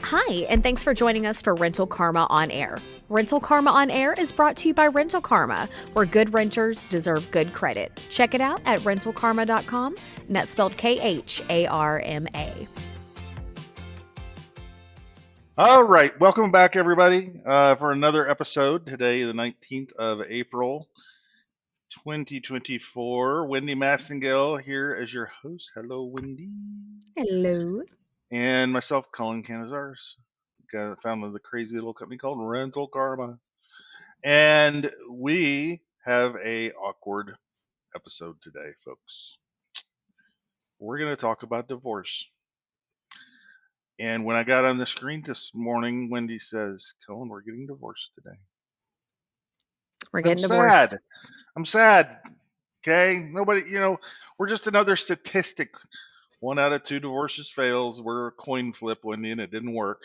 Hi, and thanks for joining us for Rental Karma on Air. Rental Karma on Air is brought to you by Rental Karma, where good renters deserve good credit. Check it out at rentalkarma.com, and that's spelled KHARMA. All right, welcome back, everybody, for another episode. Today, the 19th of April, 2024. Wendy Massengale here as your host. Hello, Wendy. Hello. And myself, Colin Canizars. Founded the crazy little company called Rental Karma. And we have a awkward episode today, folks. We're going to talk about divorce. And when I got on the screen this morning, Wendy says, Colin, we're getting divorced today. We're I'm getting divorced. sad. I'm sad. Okay. Nobody, we're just another statistic. 1 out of 2 divorces fails. We're a coin flip, Wendy, and it didn't work.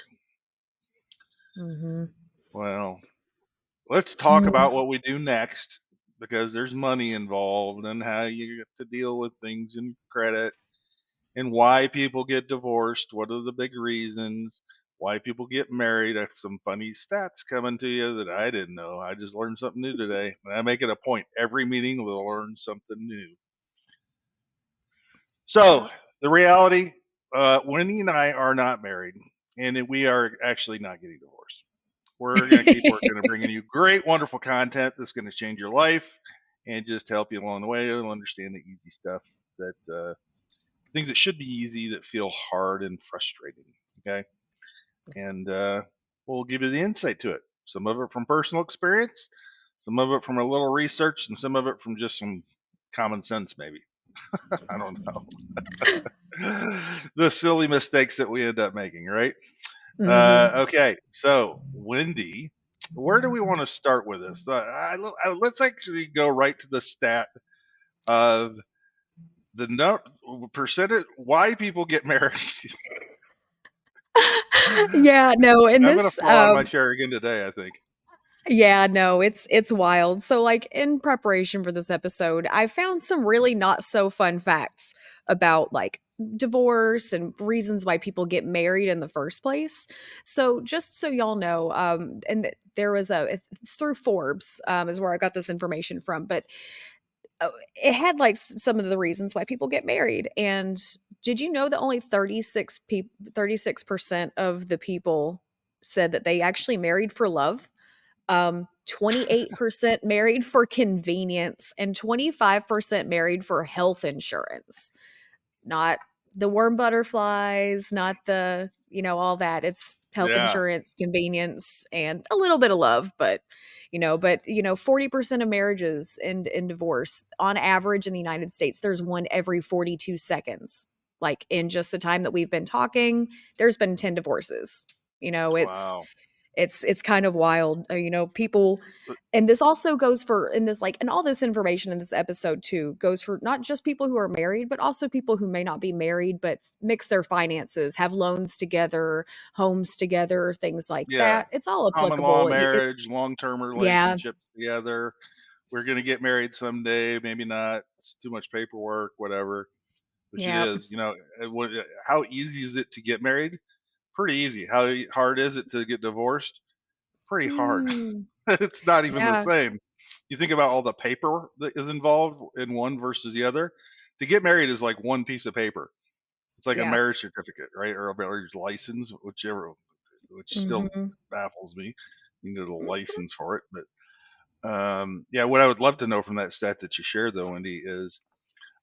Mm-hmm. Well, let's talk about what we do next because there's money involved and how you have to deal with things and credit and why people get divorced. What are the big reasons? Why people get married? I have some funny stats coming to you that I didn't know. I just learned something new today. And I make it a point. Every meeting we'll learn something new. So the reality, Wendy and I are not married, and we are actually not getting divorced. We're going to keep working and bringing you great, wonderful content that's going to change your life and just help you along the way. You'll understand the easy stuff that things that should be easy that feel hard and frustrating. Okay, and we'll give you the insight to it. Some of it from personal experience, some of it from a little research, and some of it from just some common sense, maybe. I don't know. The silly mistakes that we end up making, right? Mm-hmm. Okay, so Wendy, where do we want to start with this? Let's actually go right to the stat of the percentage why people get married. Yeah, no, and I'm gonna this fall out of my chair again today, I think. yeah, no, it's wild. So like in preparation for this episode, I found some really not so fun facts about like divorce and reasons why people get married in the first place. So just so y'all know, there was it's through Forbes is where I got this information from, but it had like some of the reasons why people get married. And did you know that only 36% of the people said that they actually married for love? 28% married for convenience and 25% married for health insurance. Not the warm butterflies, not the, all that. It's health Yeah, insurance, convenience, and a little bit of love, but 40% of marriages and divorce on average in the United States, there's one every 42 seconds. Like in just the time that we've been talking, there's been 10 divorces. You know, it's wow. it's kind of wild, people. And this also goes for in this like and all this information in this episode too goes for not just people who are married but also people who may not be married but mix their finances, have loans together, homes together, things like Yeah, that. It's all common law applicable. marriage, long-term Yeah, relationships together. We're gonna get married someday, maybe not. It's too much paperwork, whatever. Which it yeah. is. How easy is it to get married? Pretty easy. How hard is it to get divorced? Pretty hard. Mm, It's not even the yeah, same. You think about all the paper that is involved in one versus the other. To get married is like one piece of paper. It's like a yeah. marriage certificate, right? Or a marriage license, which still Hmm. baffles me. You need a license for it. But yeah, what I would love to know from that stat that you shared, though, Wendy, is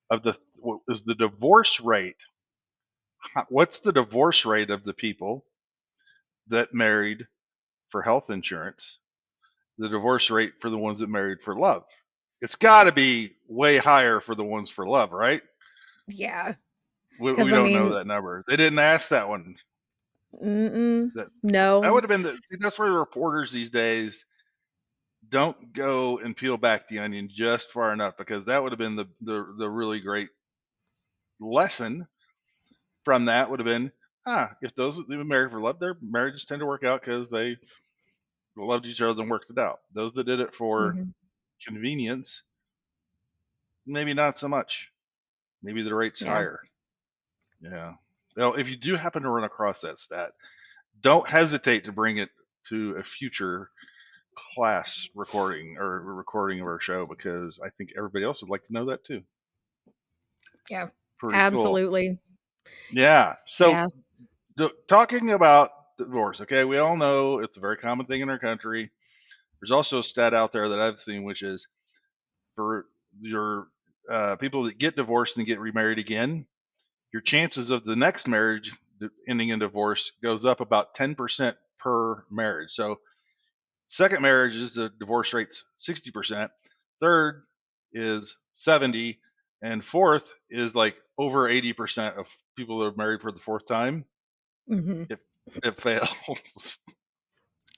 what is the divorce rate? What's the divorce rate of the people that married for health insurance? The divorce rate for the ones that married for love? It's got to be way higher for the ones for love, right? Yeah, We because I don't know mean, that number. They didn't ask that one. That that no. would have been that's where the reporters these days don't go and peel back the onion just far enough, because that would have been the really great lesson from that would have been, if those that have been married for love, their marriages tend to work out because they loved each other and worked it out. Those that did it for Mhm. convenience, maybe not so much. Maybe the rate's Yeah. higher. Yeah. Well, if you do happen to run across that stat, don't hesitate to bring it to a future class recording or recording of our show, because I think everybody else would like to know that too. Yeah. Pretty cool. Absolutely. Yeah. So Yeah. talking about divorce, okay, we all know it's a very common thing in our country. There's also a stat out there that I've seen, which is for your people that get divorced and get remarried again, your chances of the next marriage ending in divorce goes up about 10% per marriage. So second marriage is the divorce rate's 60%, third is 70, and fourth is like over 80% of people that are married for the fourth time. Mhm. If it fails.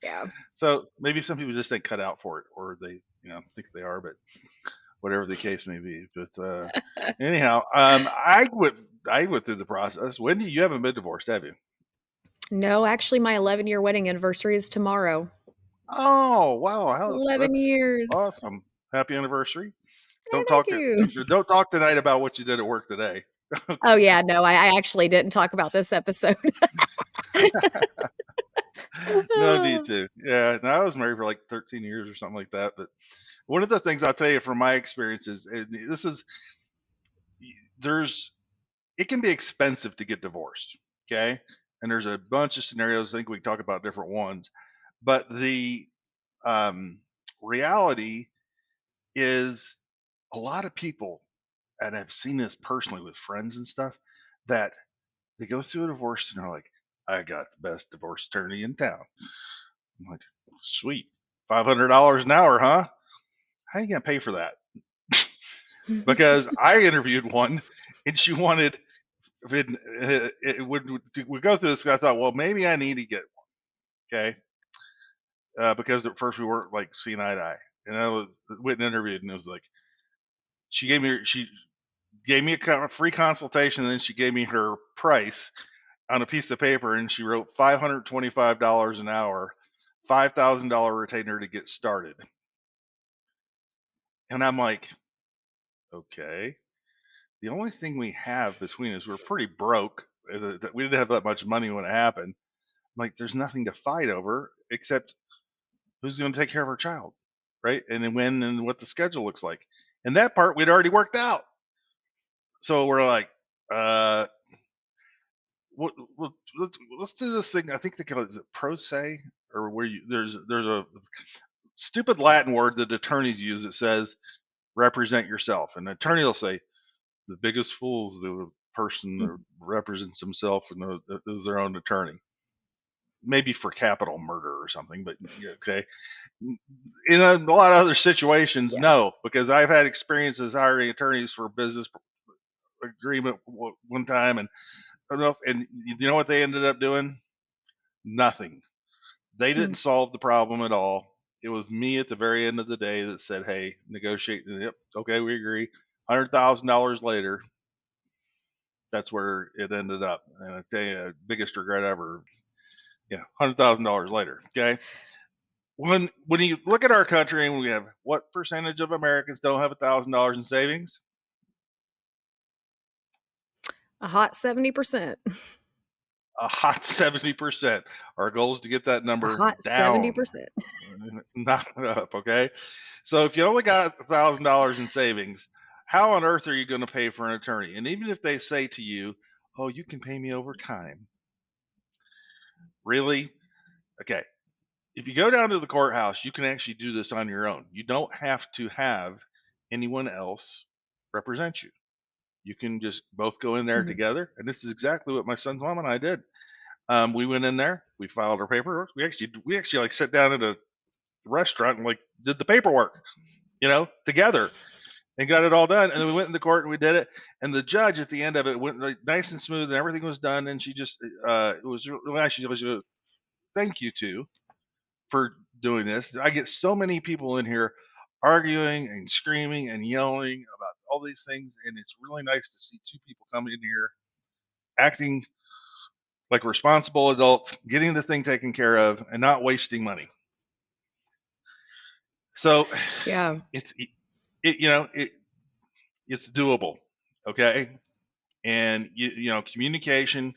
Yeah. So maybe some people just ain't cut out for it, or they, think they are, but whatever the case may be. But anyhow, I went through the process. Wendy, you haven't been divorced, have you? No, actually, my 11-year wedding anniversary is tomorrow. Oh wow, 11 that's years. awesome! Happy anniversary! Oh, thank you. Don't talk tonight about what you did at work today. Oh, yeah, no, I actually didn't talk about this episode. No need to. Yeah, no, I was married for like 13 years or something like that. But one of the things I'll tell you from my experiences, and this is, there's it can be expensive to get divorced. Okay, and there's a bunch of scenarios. I think we can talk about different ones, but the um, reality is a lot of people, and I've seen this personally with friends and stuff, that they go through a divorce and they're like, I got the best divorce attorney in town. I'm like, sweet. $500 an hour, huh? How are you going to pay for that? Because I interviewed one and she wanted, it would go through this. I thought, well, maybe I need to get one. Okay. Because at first we weren't like seeing eye to eye. And went and interviewed, and it was like, she gave me a free consultation, and then she gave me her price on a piece of paper, and she wrote $525 an hour, $5,000 retainer to get started. And I'm like, okay. The only thing we have between us, we're pretty broke. We didn't have that much money when it happened. I'm like, there's nothing to fight over except who's going to take care of our child, right? And then when and what the schedule looks like. And that part we'd already worked out. So we're like, uh, let's do this thing. I think they call it, is it pro se, or where there's a stupid Latin word that attorneys use that says represent yourself, and the attorney will say the biggest fool is the person that represents himself and is their own attorney. Maybe for capital murder or something, but yeah, okay. In a lot of other situations, Yeah. no, because I've had experiences hiring attorneys for business agreement one time, and you know what they ended up doing? Nothing. They didn't Mm. solve the problem at all. It was me at the very end of the day that said, "Hey, negotiate." Yep, okay, we agree. $100,000 later, that's where it ended up. And I tell you, biggest regret ever. Yeah, $100,000 later. Okay, when you look at our country and we have what percentage of Americans don't have $1,000 in savings? A hot 70%. A hot 70%. Our goal is to get that A number hot down, 70%. not up. Okay, so if you only got $1,000 in savings, how on earth are you going to pay for an attorney? And even if they say to you, "Oh, you can pay me over time," really? Okay, if you go down to the courthouse, you can actually do this on your own. You don't have to have anyone else represent you. You can just both go in there Mhm. together. And this is exactly what my son's mom and I did. We went in there, we filed our paperwork. We actually like sat down at a restaurant and like did the paperwork, together, and got it all done. And then we went in the court and we did it. And the judge at the end of it went like nice and smooth, and everything was done. And she just, it was really nice. She was, thank you to for doing this. I get so many people in here arguing and screaming and yelling about all these things, and it's really nice to see two people come in here acting like responsible adults, getting the thing taken care of, and not wasting money. So Yeah. it's doable, okay? And communication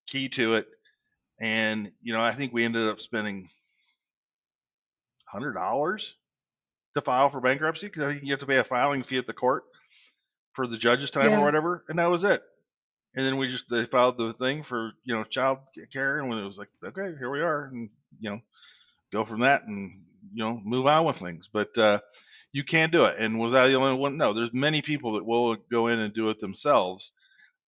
key to it, And I think we ended up spending $100 to file for bankruptcy because I think you have to pay a filing fee at the court for the judge's time or Yeah. whatever, and that was it. And then they filed the thing for child care, and when it was like, okay, here we are, and you know go from that, and move on with things. But you can't do it. And was I the only one? No, there's many people that will go in and do it themselves.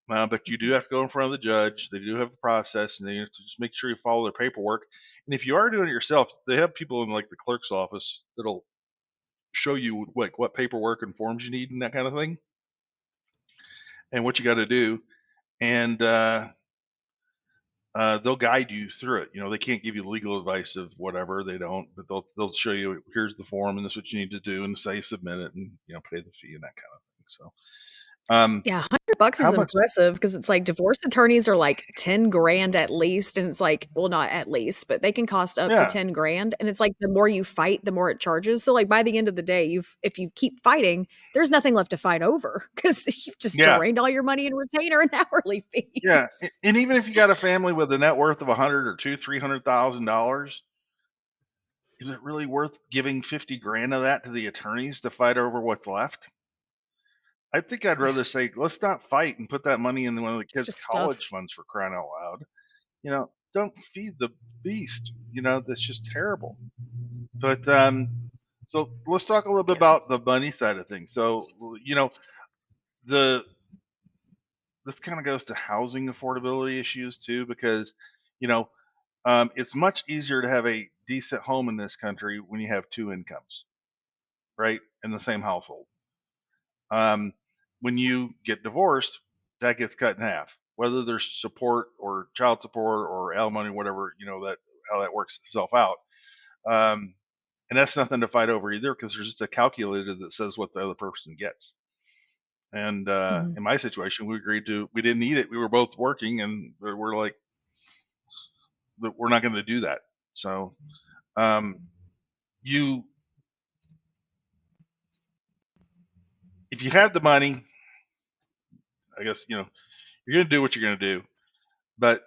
But you do have to go in front of the judge. They do have a process, and they have to just make sure you follow their paperwork. And if you are doing it yourself, they have people in like the clerk's office that'll show you like what paperwork and forms you need and that kind of thing, and what you got to do. And they'll guide you through it. They can't give you legal advice of whatever, they don't, but they'll show you, here's the form, and this is what you need to do, and say submit it, and pay the fee and that kind of thing. So, Yeah, $100 how is much? impressive because it's like divorce attorneys are like 10 grand at least, and it's like, well, not at least, but they can cost up to Yeah, 10 grand, and it's like the more you fight, the more it charges. So like by the end of the day, if you keep fighting, there's nothing left to fight over because you've just yeah, drained all your money in retainer and hourly yeah. fees. And even if you got a family with a net worth of 100 or two, $300,000, is it really worth giving 50 grand of that to the attorneys to fight over what's left? I think I'd Yeah, rather say, let's not fight and put that money in one of the it's kids' just college stuff. funds, for crying out loud. Don't feed the beast. That's just terrible. But so let's talk a little bit Yeah. about the money side of things. So the this kind of goes to housing affordability issues too, because you know it's much easier to have a decent home in this country when you have two incomes, right, in the same household. Um, when you get divorced, that gets cut in half. Whether there's support or child support or alimony, whatever, that how that works itself out. Um, and that's nothing to fight over either, because there's just a calculator that says what the other person gets. And Mhm. in my situation, we didn't need it. We were both working, and we're like, we're not going to do that. So um, you, if you have the money, I guess you're going to do what you're going to do. But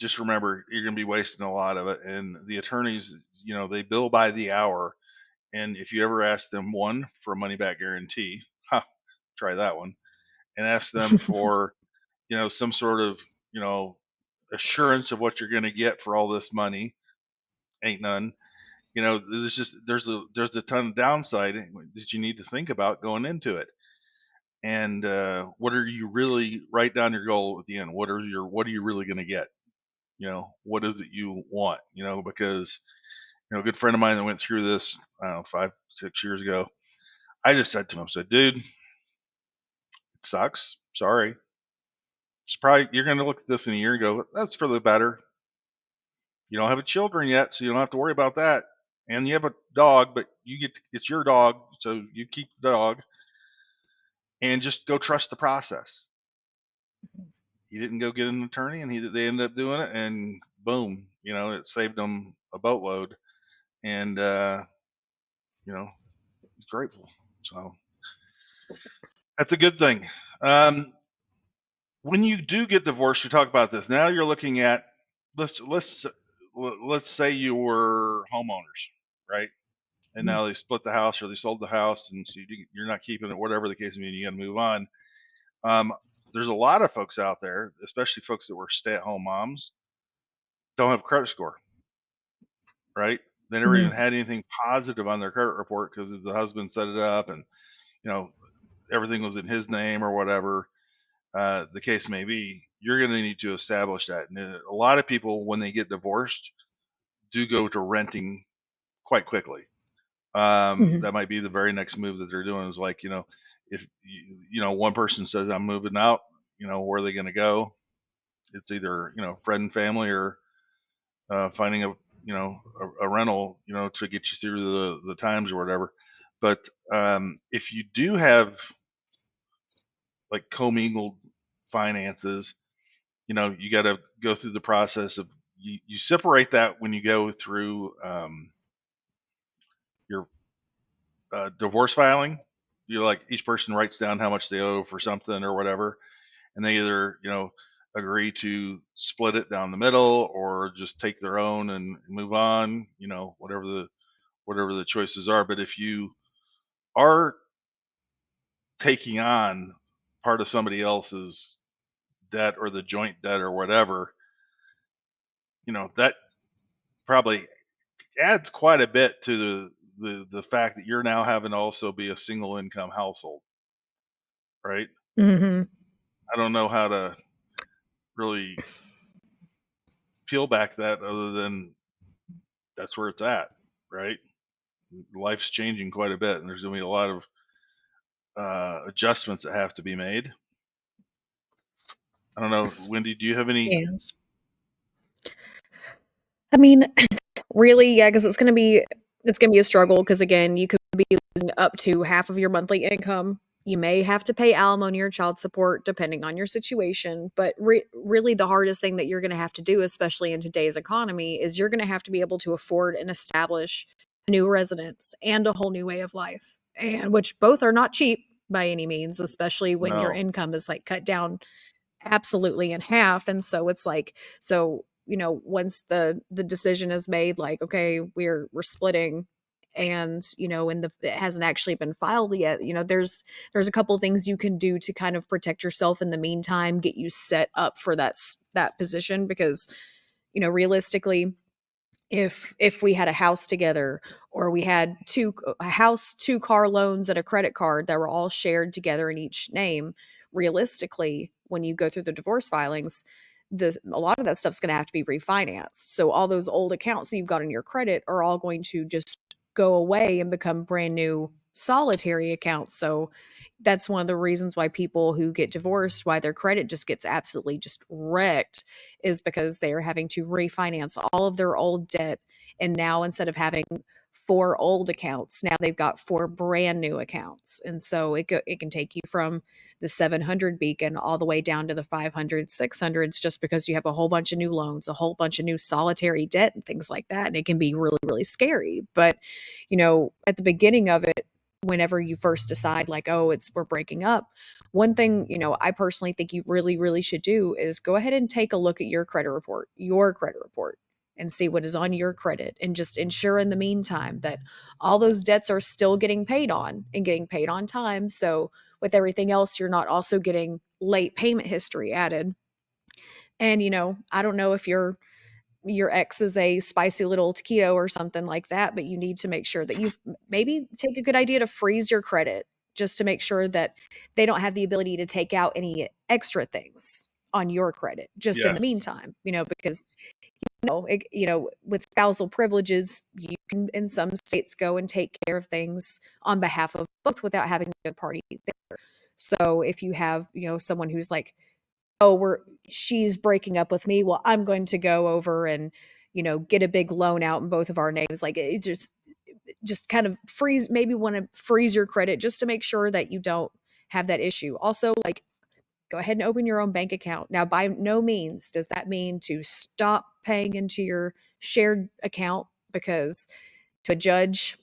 just remember, you're going to be wasting a lot of it. And the attorneys, they bill by the hour. And if you ever ask them, one, for a money back guarantee, ha, try that one, and ask them for some sort of you know assurance of what you're going to get for all this money, ain't none. There's a ton of downside that you need to think about going into it. And what are you really, write down your goal at the end? What are you really going to get? What is it you want? Because a good friend of mine that went through this, I don't know, 5 6 years ago, I just said to him, I said, dude, it sucks, sorry. It's probably, you're going to look at this in a year and go, that's for the better. You don't have a children yet, so you don't have to worry about that. And you have a dog, but it's your dog, so you keep the dog, and just go trust the process. He didn't go get an attorney, and they ended up doing it, and boom, it saved them a boatload. And he's grateful. So that's a good thing. Um, when you do get divorced, we talk about this. Now you're looking at, let's say you were homeowners, right? And Mhm. now they split the house or they sold the house, and so you're not keeping it, whatever the case may be. You got to move on. Um, there's a lot of folks out there, especially folks that were stay-at-home moms, don't have a credit score, right? They never even Mhm. had anything positive on their credit report because the husband set it up, and you know everything was in his name or whatever the case may be. You're going to need to establish that. And a lot of people, when they get divorced, do go to renting quite quickly. Mhm. That might be the very next move that they're doing. Is like, if one person says I'm moving out, where are they going to go? It's either friend and family, or finding a rental, to get you through the times or whatever. But if you do have like commingled finances, you got to go through the process of, you separate that when you go through your divorce filing. You, like, each person writes down how much they owe for something or whatever, and they either agree to split it down the middle or just take their own and move on, whatever the choices are. But if you are taking on part of somebody else's debt or the joint debt or whatever, that probably adds quite a bit to the fact that you're now having to also be a single income household, right? Mhm. I don't know how to really peel back that other than that's where it's at, right? Life's changing quite a bit, and there's going to be a lot of adjustments that have to be made. I don't know, Wendy, do you have any? Yeah. I mean, really, yeah, because it's gonna be a struggle. Because again, you could be losing up to half of your monthly income. You may have to pay alimony or child support depending on your situation, but really the hardest thing that you're gonna have to do, especially in today's economy, is you're gonna have to be able to afford and establish a new residence and a whole new way of life, and which both are not cheap by any means, especially when your No. income is, like, cut down absolutely in half. And so it's like, so once the decision is made, like, okay, we're splitting, and and it hasn't actually been filed yet, there's a couple things you can do to kind of protect yourself in the meantime, get you set up for that position. Because realistically, if we had a house together, or we had a house, two car loans, and a credit card that were all shared together in each name, realistically, when you go through the divorce filings, a lot of that stuff's going to have to be refinanced. So all those old accounts that you've got in your credit are all going to just go away and become brand new solitary accounts. So that's one of the reasons why people who get divorced, why their credit just gets absolutely just wrecked, is because they are having to refinance all of their old debt. And now, instead of having four old accounts, now they've got four brand new accounts. And so it can take you from the 700 beacon all the way down to the 500, 600s, just because you have a whole bunch of new loans, a whole bunch of new solitary debt and things like that. And it can be really, really scary. But, at the beginning of it, whenever you first decide, like, oh, we're breaking up, one thing, I personally think you really, really should do is go ahead and take a look at your credit report, and see what is on your credit, and just ensure in the meantime that all those debts are still getting paid on, and getting paid on time. So with everything else, you're not also getting late payment history added. And I don't know if your ex is a spicy little taquito or something like that, but you need to make sure that you've maybe take a good idea to freeze your credit, just to make sure that they don't have the ability to take out any extra things on your credit just in the Yes. meantime, because with spousal privileges, you can in some states go and take care of things on behalf of both without having the other party there. So if you have, someone who's like, oh, she's breaking up with me, well, I'm going to go over and get a big loan out in both of our names. Like, it just kind of maybe want to freeze your credit just to make sure that you don't have that issue. Also, like, go ahead and open your own bank account. Now, by no means does that mean to stop paying into your shared account, because to a judge,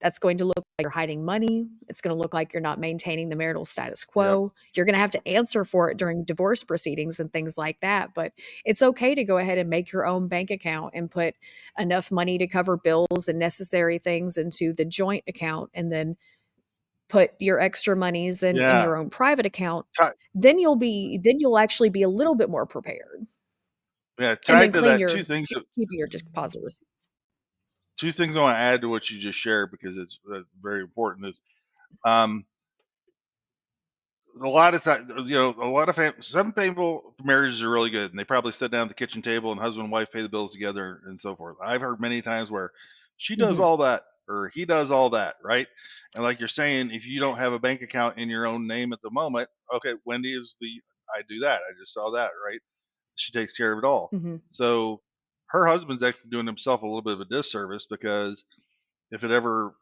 that's going to look like you're hiding money. It's going to look like you're not maintaining the marital status Yep. quo. You're going to have to answer for it during divorce proceedings and things like that. But it's okay to go ahead and make your own bank account and put enough money to cover bills and necessary things into the joint account, and then put your extra monies in Yeah. your own private account. Ti- Then you'll actually be a little bit more prepared. yeah. And then Tied to that, keep your deposit receipts. two things I want to add to what you just shared because it's very important. Is um, a lot of times, a lot of some people marriages are really good, and they probably sit down at the kitchen table and husband and wife pay the bills together and so forth. I've heard many times where she does Mhm. all that or he does all that, right? And like you're saying, if you don't have a bank account in your own name at the moment, okay, Wendy is I do that. I just saw that, right? She takes care of it all. Mhm. So her husband's actually doing himself a little bit of a disservice because if it ever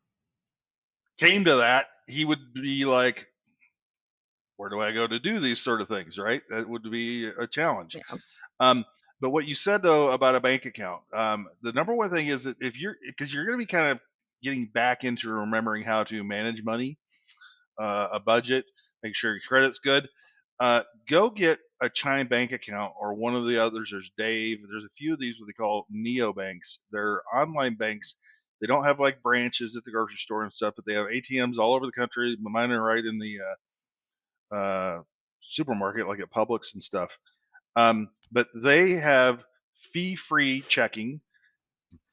came to that, he would be like, where do I go to do these sort of things, right? That would be a challenge. Yeah. Um, but what you said though about a bank account, the number one thing is that because you're going to be kind of getting back into remembering how to manage money, a budget, make sure your credit's good. Go get a Chime bank account or one of the others, there's Dave. There's a few of these what they call neobanks. They're online banks. They don't have like branches at the grocery store and stuff, but they have ATMs all over the country. Mine are right in the supermarket, like at Publix and stuff. But they have fee-free checking,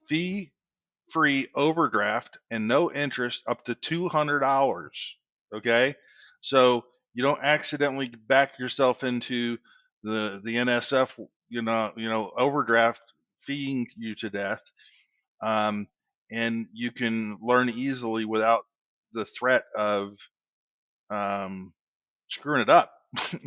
fee-free overdraft, and no interest up to $200. Okay, so you don't accidentally back yourself into the NSF, overdraft feeing you to death. Um, and you can learn easily without the threat of um, screwing it up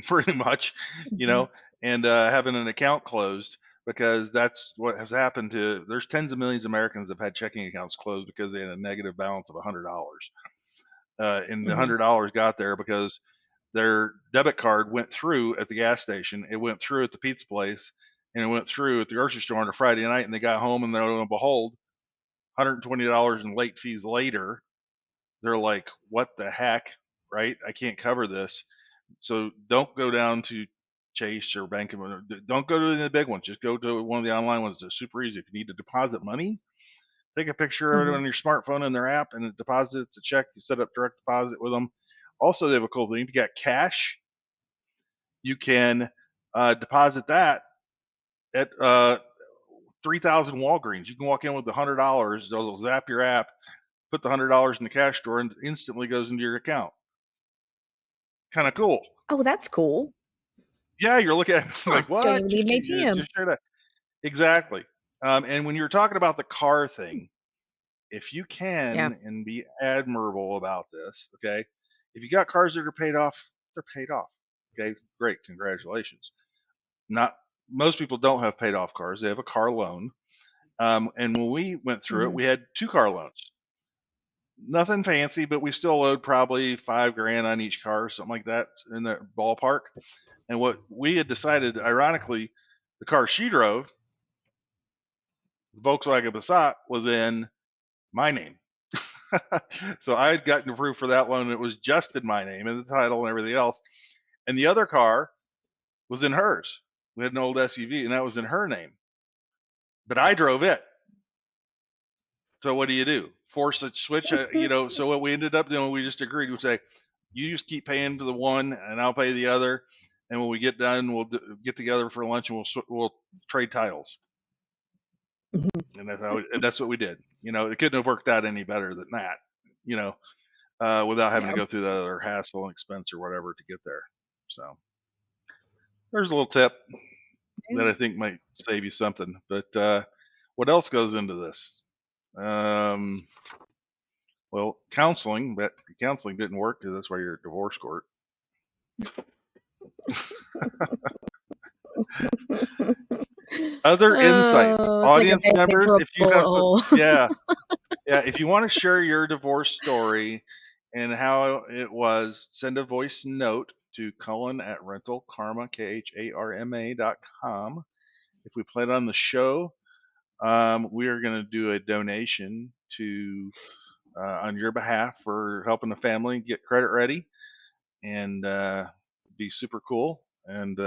pretty much, you Mhm. know, and having an account closed, because that's what has happened to, there's tens of millions of Americans that have had checking accounts closed because they had a negative balance of $100. And the Mhm. $100 got there because their debit card went through at the gas station, it went through at the pizza place, and it went through at the grocery store on a Friday night, and they got home and lo and behold, $120 in late fees later, they're like, what the heck, right? I can't cover this. So don't go down to Chase or Bank of America. Don't go to the big ones. Just go to one of the online ones that's super easy. If you need to deposit money, take a picture of it Mhm. on your smartphone in their app, and it deposits a check. You set up direct deposit with them. Also, they have a cool thing. If you got cash, you can deposit that at 3,000 Walgreens. You can walk in with $100. They'll zap your app, put the $100 in the cash drawer, and it instantly goes into your account. Kind of cool. Oh, that's cool. Yeah, you're looking at it Huh, like, don't what? even need an ATM. Just straight up. Exactly. And when you're talking about the car thing, if you Yeah. can and be admirable about this, okay, if you got cars that are paid off, they're paid off. Okay, great, congratulations. Not most people don't have paid off cars; they have a car loan. And when we went through it, Mhm. we had two car loans. Nothing fancy, but we still owed probably 5 grand on each car, something like that, in the ballpark. And what we had decided, ironically, the car she drove, the Volkswagen Passat, was in my name. So I had gotten approved for that loan. And it was just in my name and the title and everything else. And the other car was in hers. We had an old SUV, and that was in her name. But I drove it. So what do? Force a switch? So what we ended up doing, we just agreed. We say, you just keep paying to the one, and I'll pay the other. And when we get done, we'll get together for lunch, and we'll trade titles. Mhm. And that's what we did. It couldn't have worked out any better than that. You know, without having to Yeah. go through that other hassle and expense or whatever to get there. So there's a little tip Yeah. that I think might save you something. But what else goes into this? Um, well, counseling, but counseling didn't work because that's why you're at divorce court. Other insights, Oh, it's like a audience Band-Aid members, for a if you bullet have some, hole. yeah, yeah, if you want to share your divorce story and how it was, send a voice note to Cullen at rentalkarma, KHARMA.com. If we play it on the show, we are going to do a donation to on your behalf for helping the family get credit ready, and be super cool and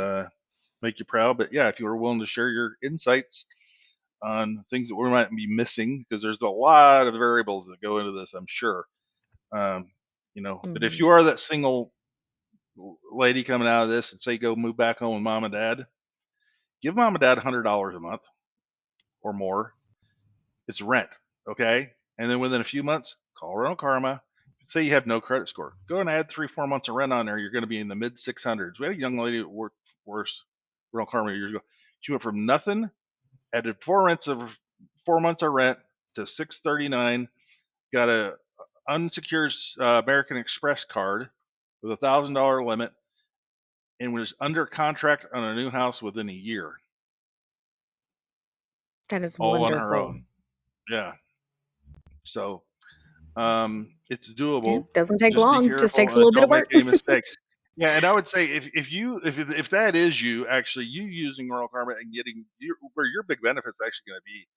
make you proud. But yeah, if you were willing to share your insights on things that we might be missing, because there's a lot of variables that go into this, I'm sure. Um, but if Mhm. you are that single lady coming out of this and say go move back home with mom and dad, give mom and dad $100 a month or more. It's rent, okay? And then within a few months, call Rental Karma. Say you have no credit score. Go and add 3, 4 months of rent on there. You're going to be in the mid 600s. We had a young lady that worked for us, Rental Karma, years ago. She went from nothing, added 4 months of rent to 639. Got a unsecured American Express card with $1,000 limit, and was under contract on a new house within a year, That is all on her wonderful. own. Yeah. So it's Yeah, doable. doesn't take Just be long, just takes careful a and little bit don't of make work. any mistakes. Yeah, and I would say if that is you, actually you using Royal Karma and getting where your big benefits actually going to be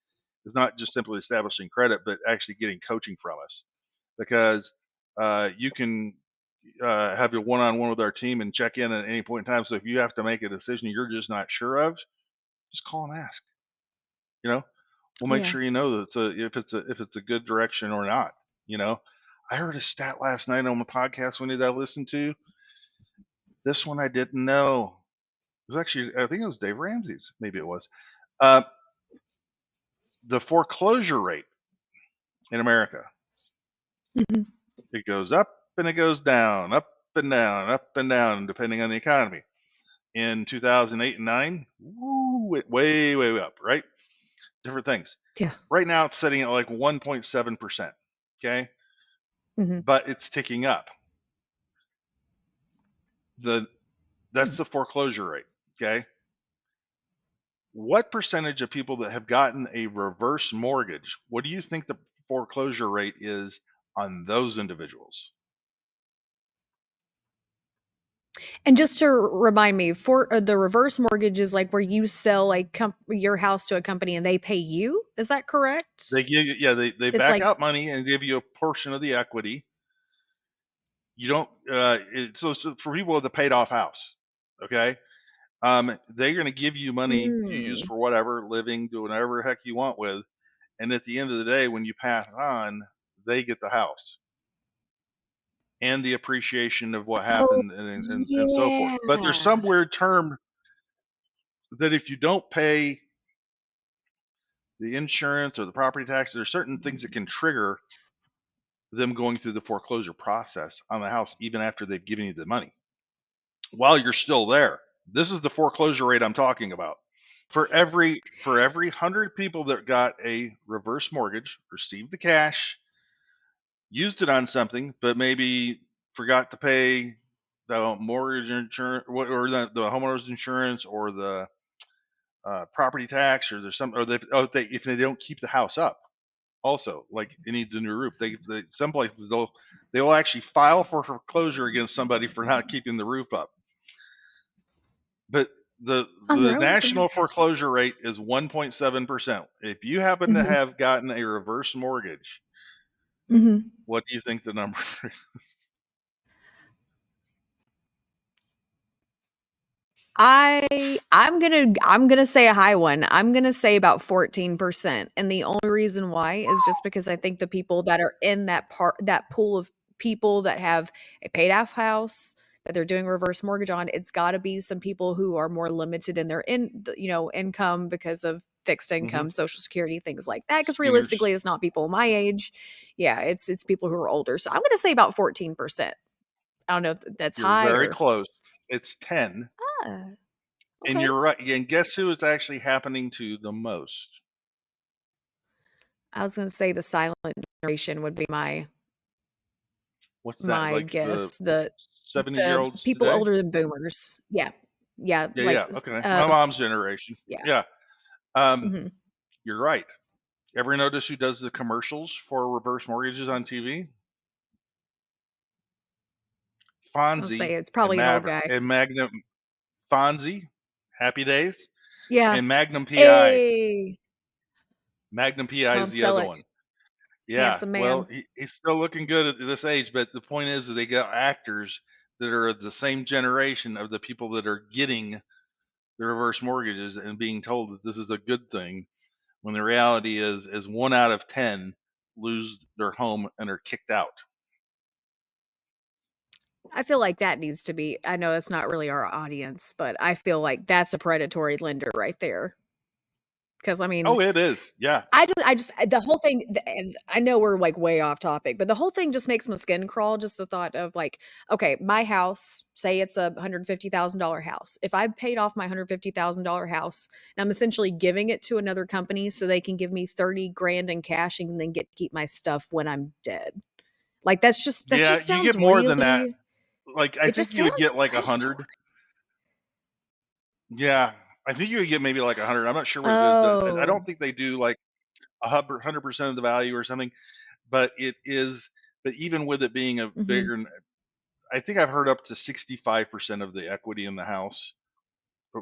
is not just simply establishing credit, but actually getting coaching from us, because you can have a one-on-one with our team and check in at any point in time. So if you have to make a decision you're just not sure of, just call and ask. You know, we'll Oh make yeah. sure you know that if it's a good direction or not. You know, I heard a stat last night on the podcast we need that I listened to. This one I didn't know. It was actually, I think it was Dave Ramsey's. Maybe it was. Uh, the foreclosure rate in America, Mhm. it goes up and it goes down, up and down, up and down, depending on the economy. In 2008 and 9, woo, way, way up, right? Different things. Yeah. Right now, it's sitting at like 1.7%. Okay. Mhm. But it's ticking up. The That's Hmm. the foreclosure rate. Okay. What percentage of people that have gotten a reverse mortgage, what do you think the foreclosure rate is on those individuals? And just to remind me, for the reverse mortgage is like where you sell like your house to a company and they pay you. Is that correct? They give you, yeah, they It's back like, out money and give you a portion of the equity. You don't, so for people with a paid off house, okay, they're going to give you money you use mm, for whatever, living, doing whatever the heck you want with. And at the end of the day, when you pass on, they get the house and the appreciation of what oh happened and so forth. yeah. But there's some weird term that if you don't pay the insurance or the property tax, there's certain things that can trigger them going through the foreclosure process on the house, even after they've given you the money while you're still there. This is the foreclosure rate I'm talking about. For every 100 people that got a reverse mortgage, received the cash, used it on something, but maybe forgot to pay the mortgage insurance or the homeowner's insurance or the property tax, or there's some, or if they don't keep the house up, also like it needs a new roof. They some places they will actually file for foreclosure against somebody for not keeping the roof up. But On the their own national damn. foreclosure rate is 1.7%. If you happen to Mhm. have gotten a reverse mortgage, Mhm. what do you think the number is? I'm gonna say a high one. I'm gonna say about 14%. And the only reason why is just because I think the people that are in that pool of people that have a paid off house that they're doing reverse mortgage on, it's gotta be some people who are more limited in their income because of fixed Hmm. income, social security, things like that. Because Seniors. realistically, it's not people my age. Yeah, it's people who are older. So I'm gonna say about 14%. I don't know if that's You're high very or close. It's 10. ah, And okay. you're right. And guess who it's actually happening to the most? I was gonna say the silent generation would be What's that? my Like the guess. The 70-year-olds people today? older than boomers. Yeah. Yeah, Yeah, like yeah. Okay. My mom's generation. yeah. Yeah. Um, Mhm. you're right. Ever notice who does the commercials for reverse mortgages on TV? I'll say Fonzie it's and probably an old Maverick guy. and Magnum. Fonzie, Happy Days, Yeah. and Magnum PI. Hey, Magnum PI Tom is the other one. Selleck, Yeah. handsome Well, man. he's still looking good at this age, but the point is that they got actors that are of the same generation of the people that are getting the reverse mortgages and being told that this is a good thing, when the reality is 1 out of 10 lose their home and are kicked out. I feel like that needs to be I know that's not really our audience, but I feel like that's a predatory lender right there. Because I mean, Oh, it is. Yeah. I just the whole thing and I know we're, like, way off topic, but the whole thing just makes my skin crawl, just the thought of, like, okay, my house, say it's a $150,000 house. If I paid off my $150,000 house, and I'm essentially giving it to another company so they can give me 30 grand in cash and then get to keep my stuff when I'm dead. Like, that Yeah, just you get sounds more than that. really Like I it think just you would sounds get like 100. predatory. Yeah. I think you would get maybe like 100. I'm not sure what it is. I Oh. don't think they do like 100% of the value or something, but it is. But even with it being a Mhm. bigger, I think I've heard up to 65% of the equity in the house.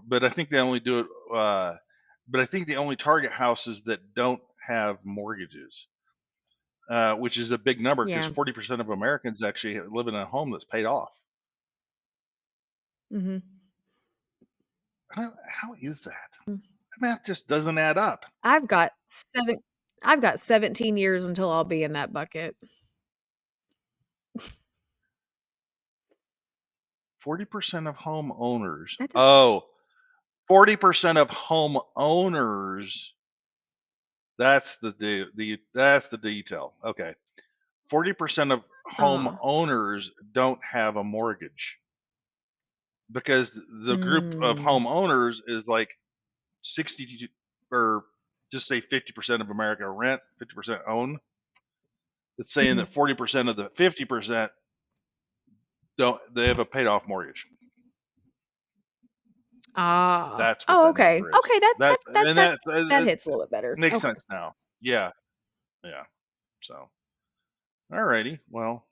But I think they only do it. But I think they only target houses that don't have mortgages. which is a big number because Yeah. 40% of Americans actually live in a home that's paid off. Mhm. How is that? The math just doesn't add up. I've got 7 I've got 17 years until I'll be in that bucket. 40% of homeowners. That doesn't Oh, 40% of homeowners. That's that's the detail. Okay. 40% of uh, homeowners don't have a mortgage because the group of mm, homeowners is like 60 or just say 50% of America rent, 50% own. It's saying mhm. that 40% of the 50% don't, they have a paid off mortgage. Ah. That's what Oh, that okay. number is. Okay, That's and that that hits a little bit better. makes Okay. sense now. Yeah, yeah. So, alrighty. Well,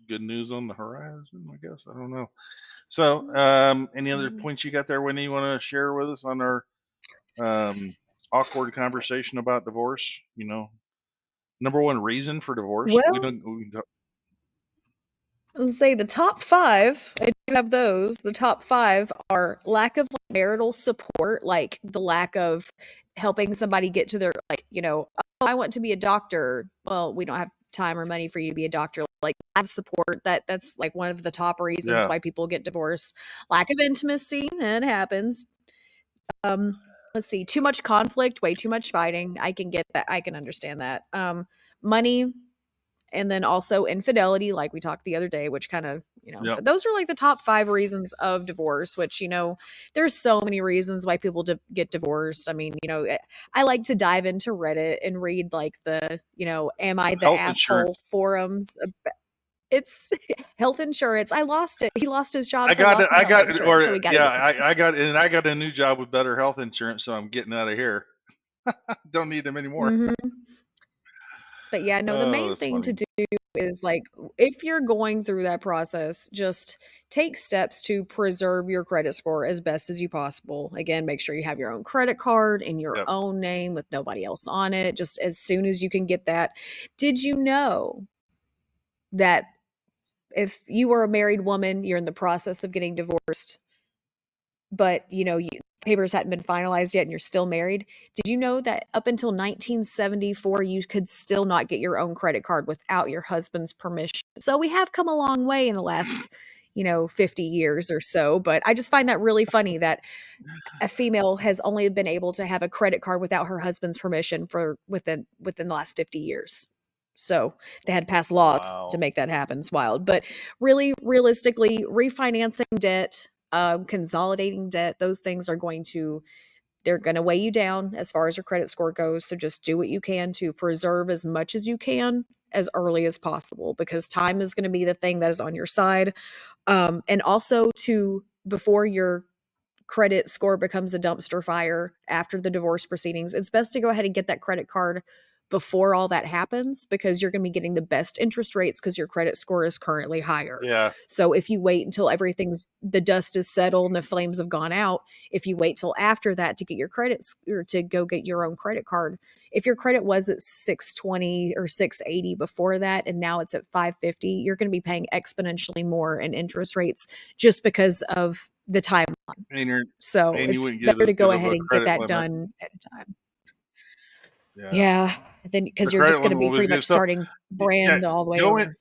good news on the horizon, I guess. I don't know. So, any other Mhm. points you got there, Wendy, you want to share with us on our um, awkward conversation about divorce? You know, number one reason for divorce. We Well, don't. We don't I was gonna say the top 5, I do have those. The top 5 are lack of like, marital support, like the lack of helping somebody get to their like, "Oh, I want to be a doctor." Well, we don't have time or money for you to be a doctor. Like, lack of support, that's, like, one of the top reasons yeah, why people get divorced. Lack of intimacy, it happens. Let's see, too much conflict, way too much fighting. I can get that. I can understand that. Money, and then also infidelity, like we talked the other day, which kind of, yep, but those are like the top 5 reasons of divorce, which, there's so many reasons why people get divorced. I mean, I like to dive into Reddit and read like the, am I the health asshole insurance. forums. It's health insurance. I lost it. He lost his job, I so I got it. lost my I health got insurance. So we or got to yeah, get I got and I got a new job with better health insurance, so I'm getting out of here. Don't need them anymore. Mhm. But yeah, no, the Oh, main that's thing to funny. do is like if you're going through that process, just take steps to preserve your credit score as best as you possible. Again, make sure you have your own credit card in your Yep. own name with nobody else on it, just as soon as you can get that. Did you know that if you were a married woman, you're in the process of getting divorced, but papers hadn't been finalized yet and you're still married? Did you know that up until 1974 you could still not get your own credit card without your husband's permission? So we have come a long way in the last 50 years or so, but I just find that really funny that a female has only been able to have a credit card without her husband's permission for within the last 50 years. So they had to pass laws to Wow. make that happen. It's wild. But really, realistically, refinancing debt, consolidating debt, those things are they're going to weigh you down as far as your credit score goes. So just do what you can to preserve as much as you can as early as possible, because time is going to be the thing that is on your side. And also to before your credit score becomes a dumpster fire after the divorce proceedings, it's best to go ahead and get that credit card before all that happens, because you're going to be getting the best interest rates because your credit score is currently higher. Yeah. So if you wait until the dust is settled and the flames have gone out, if you wait till after that to get your or to go get your own credit card, if your credit was at 620 or 680 before that and now it's at 550, you're going to be paying exponentially more in interest rates just because of the time. And you're So and you it's wouldn't get better as to go good of ahead a and get credit that limit. done at a time. Yeah. Yeah, then The because you're just credit gonna limit be will pretty be much so starting yeah, brand all the way go in over.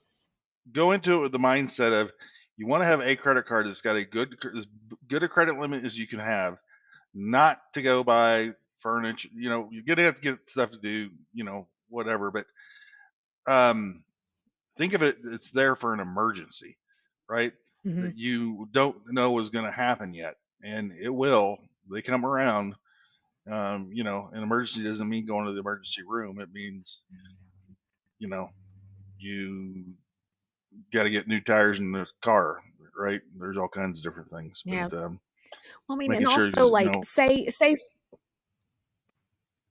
go into it with the mindset of you want to have a credit card that's got as good a credit limit as you can have, not to go buy furniture. You're gonna have to get stuff to do, whatever. But um, think of it, it's there for an emergency, right? Mhm. That you don't know is going to happen yet, and it will. They come around. An emergency doesn't mean going to the emergency room. It means, you know, you got to get new tires in the car, right? There's all kinds of different things, Yeah. but Well, I mean, and making sure also, is, like, say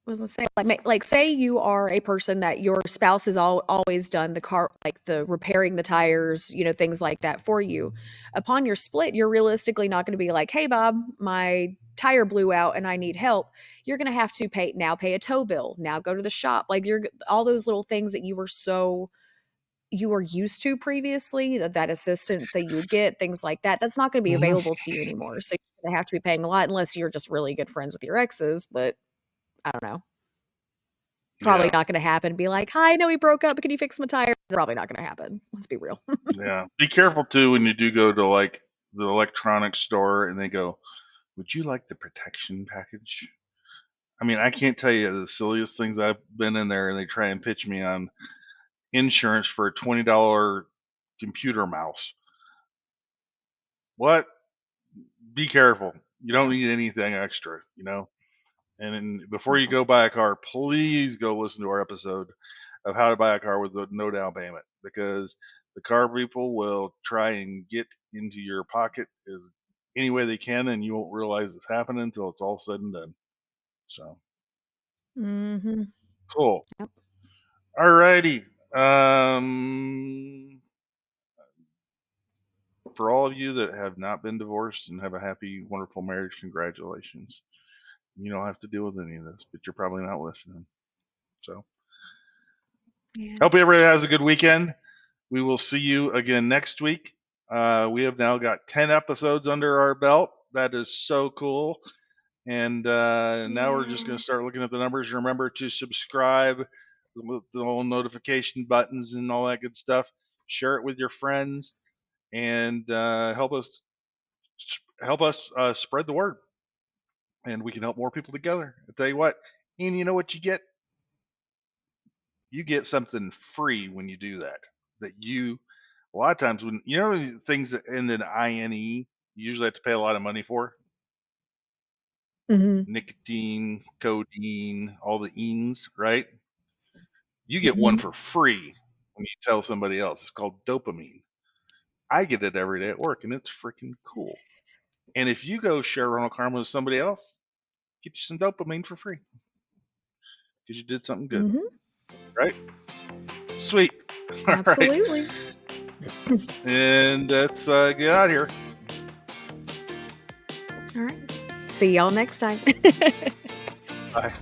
was gonna say, like say you are a person that your spouse has always done the car, like the repairing the tires, things like that for you. Upon your split, you're realistically not going to be like, "Hey, Bob, my tire blew out and I need help." You're going to have to pay a tow bill, now go to the shop. Like you're all those little things that you were used to previously, that assistance that you would get, things like that. That's not going to be Mhm. available to you anymore. So you're going to have to be paying a lot unless you're just really good friends with your exes. But I don't know. Probably Yeah, not gonna happen. Be like, "Hi, I know we broke up, but can you fix my tire?" Probably not gonna happen. Let's be real. yeah. Be careful too when you do go to like the electronics store and they go, "Would you like the protection package?" I mean, I can't tell you the silliest things I've been in there, and they try and pitch me on insurance for a $20 computer mouse. What? Be careful. You don't Yeah. need anything extra, you know? And then before you No. go buy a car, please go listen to our episode of how to buy a car with a no down payment, because the car people will try and get into your pocket as any way they can, and you won't realize it's happening until it's all said and done. So Mhm. cool. Yep. Alrighty. For all of you that have not been divorced and have a happy, wonderful marriage, congratulations. You don't have to deal with any of this, but you're probably not listening. So Yeah. hope everybody has a good weekend. We will see you again next week. We have now got 10 episodes under our belt. That is so cool. And now we're just going Yeah. to start looking at the numbers. Remember to subscribe with the little notification buttons and all that good stuff. Share it with your friends and help us spread the word. And we can help more people together. I tell you what, and you know what you get? You get something free when you do that. That you A lot of times when things that end in ine, you usually have to pay a lot of money for Mhm. nicotine, codeine, all the enes, right? You get one Mhm. for free when you tell somebody else. It's called dopamine. I get it every day at work, and it's freaking cool. And if you go share Ronald Karma with somebody else, get you some dopamine for free because you did something good, Mhm. right? Sweet. All right. Absolutely. And let's get out of here. All right. See y'all next time. Bye.